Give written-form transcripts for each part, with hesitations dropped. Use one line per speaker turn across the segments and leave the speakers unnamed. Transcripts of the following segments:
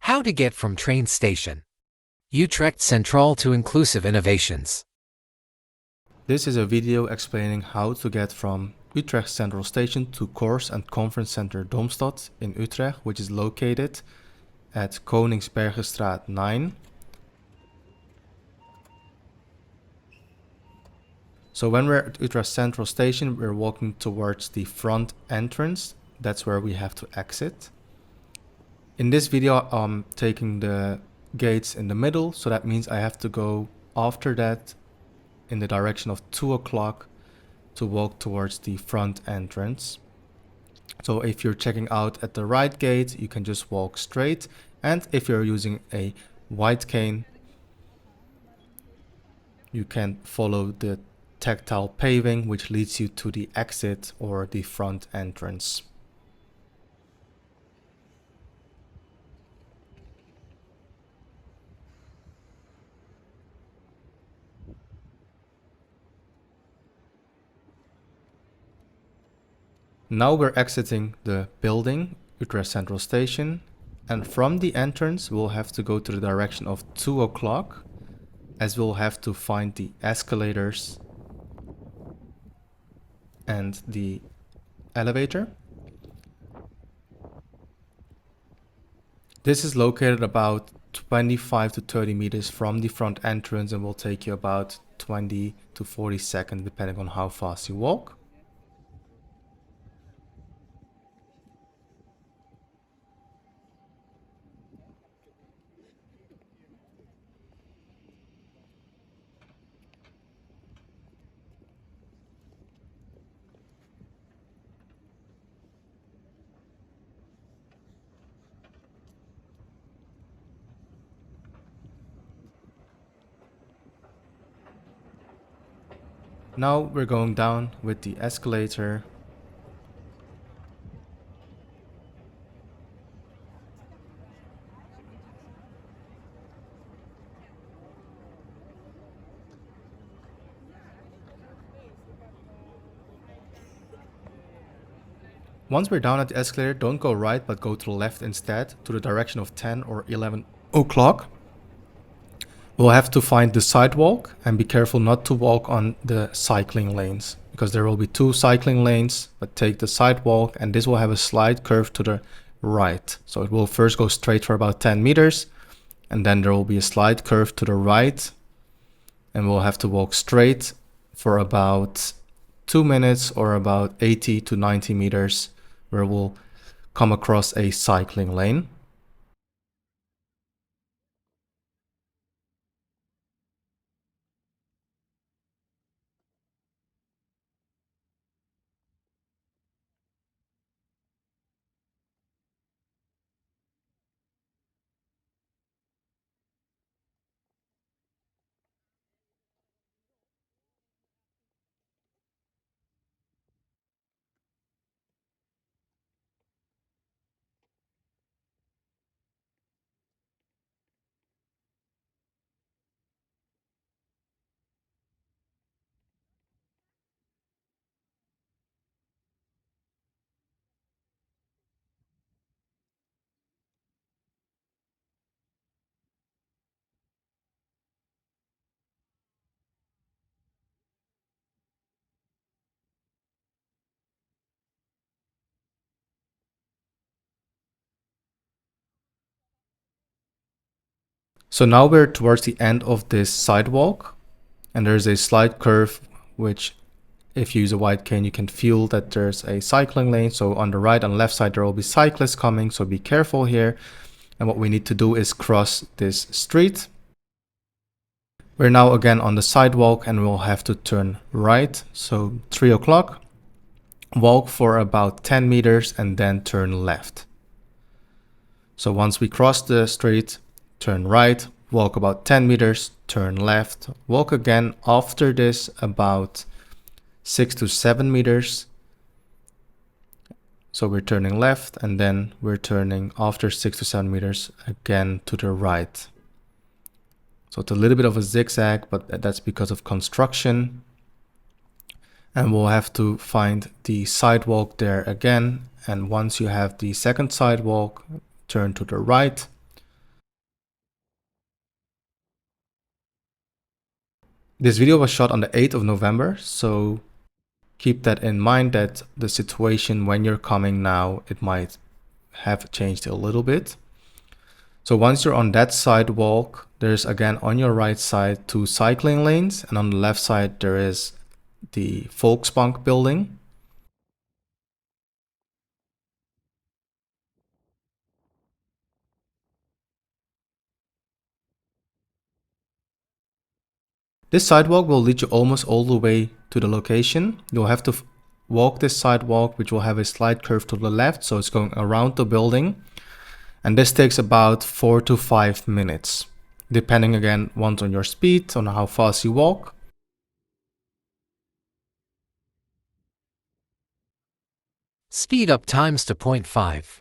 How to get from train station Utrecht Centraal to inclusive innovations.
This is a video explaining how to get from Utrecht Central Station to Course and Conference Center Domstad in Utrecht, which is located at Koningsbergerstraat 9. So when we're at Utrecht Central Station, we're walking towards the front entrance. That's where we have to exit. In this video, I'm taking the gates in the middle, so that means I have to go after that in the direction of 2 o'clock to walk towards the front entrance. So if you're checking out at the right gate, you can just walk straight. And if you're using a white cane, you can follow the tactile paving, which leads you to the exit or the front entrance. Now we're exiting the building, Utrecht Central Station, and from the entrance we'll have to go to the direction of 2 o'clock, as we'll have to find the escalators and the elevator. This is located about 25 to 30 meters from the front entrance and will take you about 20 to 40 seconds depending on how fast you walk. Now we're going down with the escalator. Once we're down at the escalator, don't go right, but go to the left instead, to the direction of 10 or 11 o'clock. We'll have to find the sidewalk and be careful not to walk on the cycling lanes, because there will be 2 cycling lanes, but take the sidewalk and this will have a slight curve to the right. So it will first go straight for about 10 meters and then there will be a slight curve to the right and we'll have to walk straight for about 2 minutes or about 80 to 90 meters where we'll come across a cycling lane. So now we're towards the end of this sidewalk and there's a slight curve which if you use a white cane you can feel that there's a cycling lane. So on the right and left side there will be cyclists coming, so be careful here. And what we need to do is cross this street. We're now again on the sidewalk and we'll have to turn right. So 3 o'clock, walk for about 10 meters and then turn left. So once we cross the street, turn right, walk about 10 meters, turn left, walk again after this about 6 to 7 meters. So we're turning left and then we're turning after 6 to 7 meters again to the right. So it's a little bit of a zigzag, but that's because of construction. And we'll have to find the sidewalk there again. And once you have the second sidewalk, turn to the right, This video was shot on the 8th of November, so keep that in mind that the situation when you're coming now, it might have changed a little bit. So once you're on that sidewalk, there's again on your right side 2 cycling lanes, and on the left side there is the Volksbank building. This sidewalk will lead you almost all the way to the location. You'll have to walk this sidewalk, which will have a slight curve to the left, so it's going around the building. And this takes about 4 to 5 minutes, depending again once on your speed, on how fast you walk.
Speed up times to 0.5.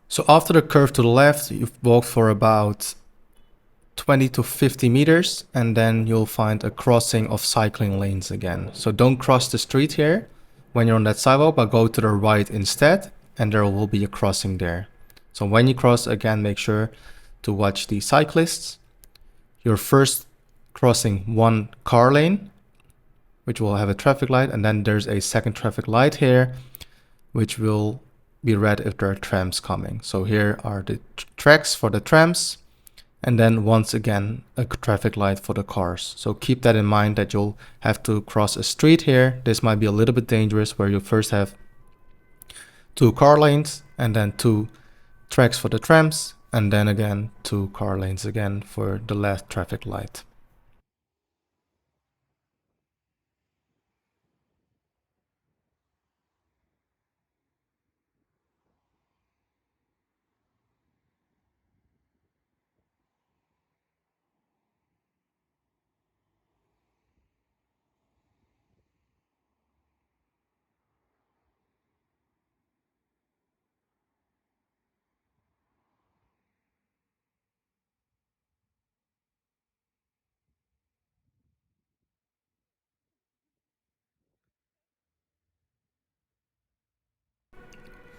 So after the curve to the left, you've walked for about 20 to 50 meters, and then you'll find a crossing of cycling lanes again. So don't cross the street here when you're on that sidewalk, but go to the right instead, and there will be a crossing there. So when you cross, again, make sure to watch the cyclists. You're first crossing one car lane, which will have a traffic light, and then there's a second traffic light here, which will be red if there are trams coming. So here are the tracks for the trams, and then once again a traffic light for the cars. So keep that in mind that you'll have to cross a street here. This might be a little bit dangerous, where you first have 2 car lanes and then 2 tracks for the trams, and then again 2 car lanes again for the last traffic light.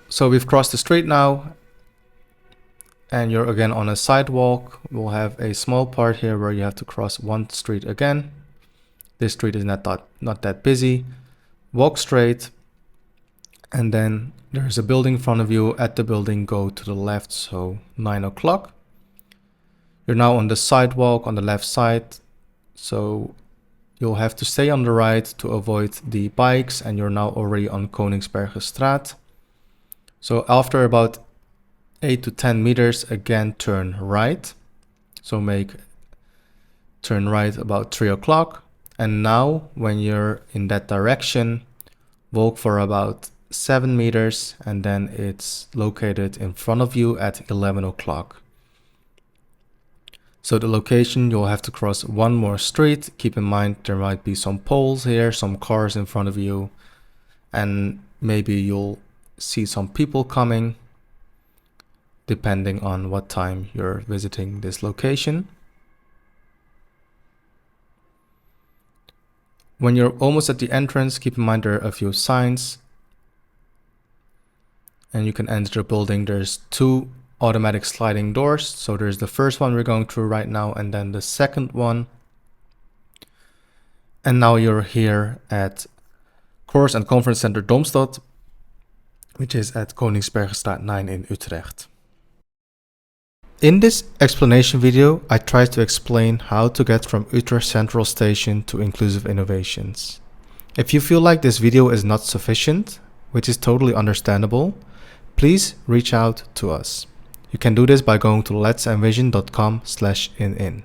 So we've crossed the street now, and you're again on a sidewalk. We'll have a small part here where you have to cross one street again. This street is not that busy. Walk straight, and then there's a building in front of you. At the building, go to the left, so 9 o'clock. You're now on the sidewalk on the left side, so you'll have to stay on the right to avoid the bikes, and you're now already on Koningsbergerstraat. So after about 8 to 10 meters, again turn right. So turn right about 3 o'clock. And now when you're in that direction, walk for about 7 meters, and then it's located in front of you at 11 o'clock. So the location, you'll have to cross one more street. Keep in mind there might be some poles here, some cars in front of you, and maybe you'll see some people coming depending on what time you're visiting this location. When you're almost at the entrance, keep in mind there are a few signs and you can enter the building. There's 2 automatic sliding doors. So there's the first one we're going through right now and then the second one. And now you're here at Course and Conference Center Domstad, which is at Koningsbergerstraat 9 in Utrecht. In this explanation video, I tried to explain how to get from Utrecht Central Station to inclusive innovations. If you feel like this video is not sufficient, which is totally understandable, please reach out to us. You can do this by going to letsenvision.com/in.